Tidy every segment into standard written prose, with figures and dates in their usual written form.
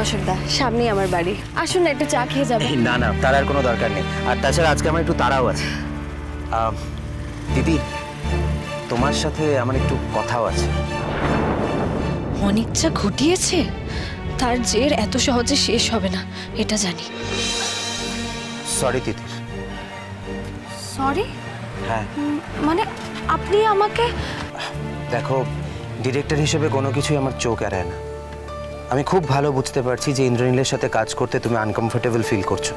অশোকদা, সামনেই আমার বাড়ি, আসুন না একটু চা খেয়ে যাবেন। না না, তার আর কোনো দরকার নেই। আর তাছাড়া আজকে আমার একটু তাড়াও আছে। দিদি, তোমার সাথে আমার একটু কথাও আছে। অনেক যা ঘটিয়েছে, তার জের এত সহজে শেষ হবে না, এটা জানি। সরি তিতির। সরি? হ্যাঁ, মানে আপনি আমাকে? দেখো, ডিরেক্টর হিসেবে কোনো কিছুই আমার চোখ এড়ায় না। আমি খুব ভালো বুঝতে পারছি যে ইন্দ্রনীলের সাথে কাজ করতে তুমি আনকমফোর্টেবল ফিল করছো।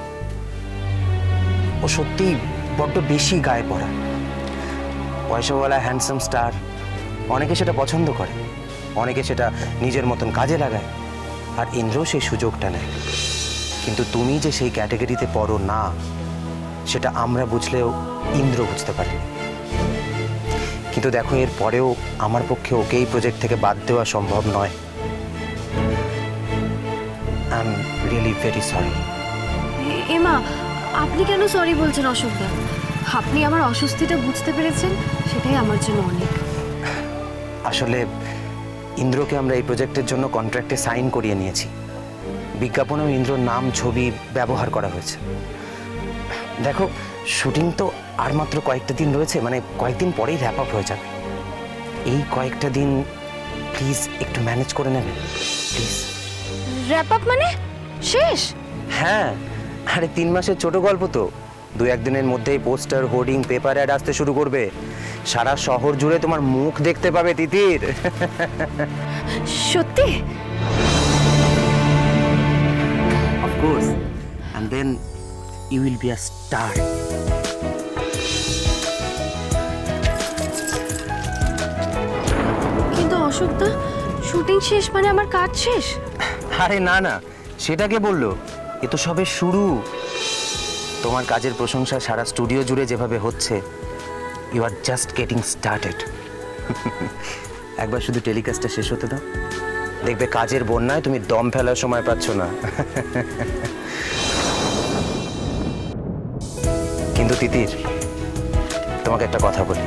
ও সত্যি বড্ড বেশি গায়ে পড়া, পয়সাওয়ালা হ্যান্ডসাম স্টার। অনেকে সেটা পছন্দ করে, অনেকে সেটা নিজের মতন কাজে লাগায়, আর ইন্দ্রও সেই সুযোগটা নেয়। কিন্তু তুমি যে সেই ক্যাটাগরিতে পড়ো না, সেটা আমরা বুঝলেও ইন্দ্র বুঝতে পারিনি। কিন্তু দেখো, এর পরেও আমার পক্ষে ওকে এই প্রজেক্ট থেকে বাদ দেওয়া সম্ভব নয়। I am really very sorry. এমা, আপনি কেন সরি বলছেন অশোকদা? আপনি আমার অস্বস্তিটা বুঝতে পেরেছেন, সেটাই আমার জন্য অনেক। আসলে ইন্দ্রকে আমরা এই প্রজেক্টের জন্য কন্ট্রাক্টে সাইন করিয়ে নিয়েছি। বিজ্ঞাপনেও ইন্দ্রর নাম ছবি ব্যবহার করা হয়েছে। দেখো, শুটিং তো আর মাত্র কয়েকটা দিন রয়েছে, মানে কয়েকদিন পরেই র্যাপ আপ হয়ে যাবে। এই কয়েকটা দিন প্লিজ একটু ম্যানেজ করে নেবেন, প্লিজ। র্যাপ আপ মানে শেষ? হ্যাঁ, আরে 3 মাসের ছোট গল্প তো। 2-1 দিনের মধ্যেই পোস্টার, হোর্ডিং, পেপার অ্যাড আসতে শুরু করবে। সারা শহর জুড়ে তোমার মুখ দেখতে পাবে তিতির। সত্যি? Of course. And then you will be a star. কিন্তু অশোকদা, শুটিং শেষ মানে আমার কাজ শেষ? আরে না না, সেটা কে বললো? এ তো সবে শুরু। তোমার কাজের প্রশংসা সারা স্টুডিও জুড়ে যেভাবে হচ্ছে, you are just getting started. একবার শুধু টেলিকাস্টটা শেষ হতে দাও, দেখবে কাজের বন্যায় তুমি দম ফেলার সময় পাচ্ছ না। কিন্তু তিতির, তোমাকে একটা কথা বলি,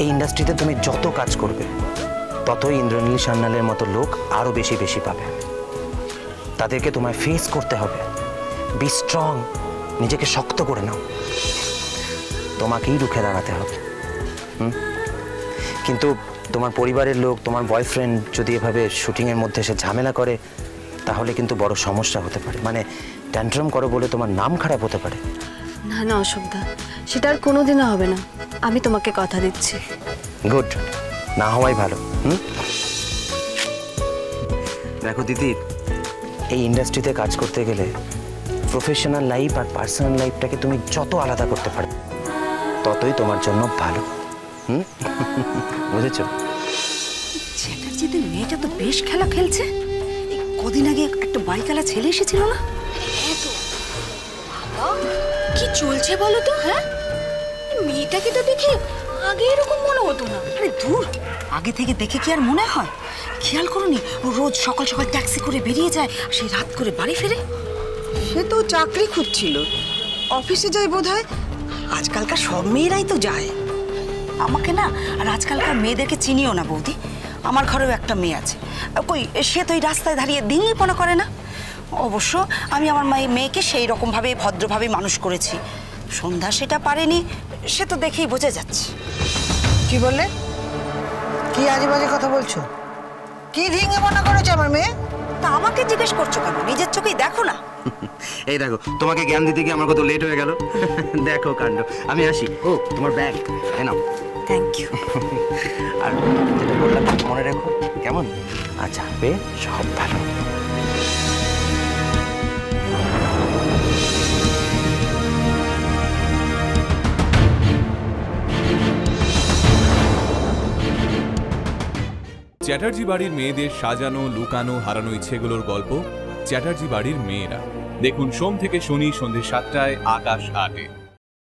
এই ইন্ডাস্ট্রিতে তুমি যত কাজ করবে, ততই ইন্দ্রনীল সান্যালের মতো লোক আরো বেশি বেশি পাবে। তাদেরকে তোমায় ফেস করতে হবে। বি স্ট্রং, নিজেকে শক্ত করে নাও। তোমাকেই রুখে দাঁড়াতে হবে। কিন্তু তোমার পরিবারের লোক, তোমার বয়ফ্রেন্ড যদি এভাবে শুটিংয়ের মধ্যে এসে ঝামেলা করে, তাহলে কিন্তু বড় সমস্যা হতে পারে। মানে ট্যান্ট্রাম করো বলে তোমার নাম খারাপ হতে পারে। না না অশোকদা, সেটা আর কোনোদিনও হবে না, আমি তোমাকে কথা দিচ্ছি। গুড, না হওয়াই ভালো। দেখো দিদি, এই ইন্ডাস্ট্রিতে কাজ করতে গেলে প্রফেশনাল লাইফ আর পার্সোনাল লাইফটাকে তুমি যত আলাদা করতে পারবে, ততই তোমার জন্য ভালো। বুঝেছো? চ্যাটার্জিদের মেয়েটা তো বেশ খেলা খেলছে। কদিন আগে একটা বাইকালা ছেলে এসেছিল না? কি চলছে বলো তো? হ্যাঁ, মেয়েটাকে তো দেখে আগে এরকম মনে হতো না। আরে দূর, আগে থেকে দেখে কি আর মনে হয়? খেয়াল করোনি ও রোজ সকাল সকাল ট্যাক্সি করে বেরিয়ে যায়, সেই রাত করে বাড়ি ফেরে? সে তো চাকরি খুঁজছিল, অফিসে যায় বোধহয়। আজকালকার সব মেয়েরাই তো যায়। আমাকে না আর আজকালকার মেয়েদেরকে চিনিও না বৌদি। আমার ঘরেও একটা মেয়ে আছে, কই সে তো এই রাস্তায় দাঁড়িয়ে দিনলিপনা করে না। অবশ্য আমি আমার মেয়েকে সেই রকমভাবে ভদ্রভাবে মানুষ করেছি। সন্ধ্যা সেটা পারেনি, সে তো দেখেই বোঝা যাচ্ছে। কি বললে? কি আজে বাজে কথা বলছো? কি ঢিঙে মনে করেছে আমার মেয়ে? তা আমাকে জিজ্ঞেস করছো কেন? নিজের চোখেই দেখো না। এই দেখো, তোমাকে জ্ঞান দিতে গিয়ে আমার কত লেট হয়ে গেল। দেখো কাণ্ড। আমি আসি। ও, তোমার ব্যাগ নাও। Thank you. আর যেটা বললাম মনে রেখো, কেমন? আচ্ছা, হবে সব ভালো। চ্যাটার্জি বাড়ির মেয়েদের সাজানো, লুকানো, হারানো ইচ্ছেগুলোর গল্প চ্যাটার্জি বাড়ির মেয়েরা। দেখুন সোম থেকে শনি সন্ধ্যে 7টায় আকাশ 8-এ।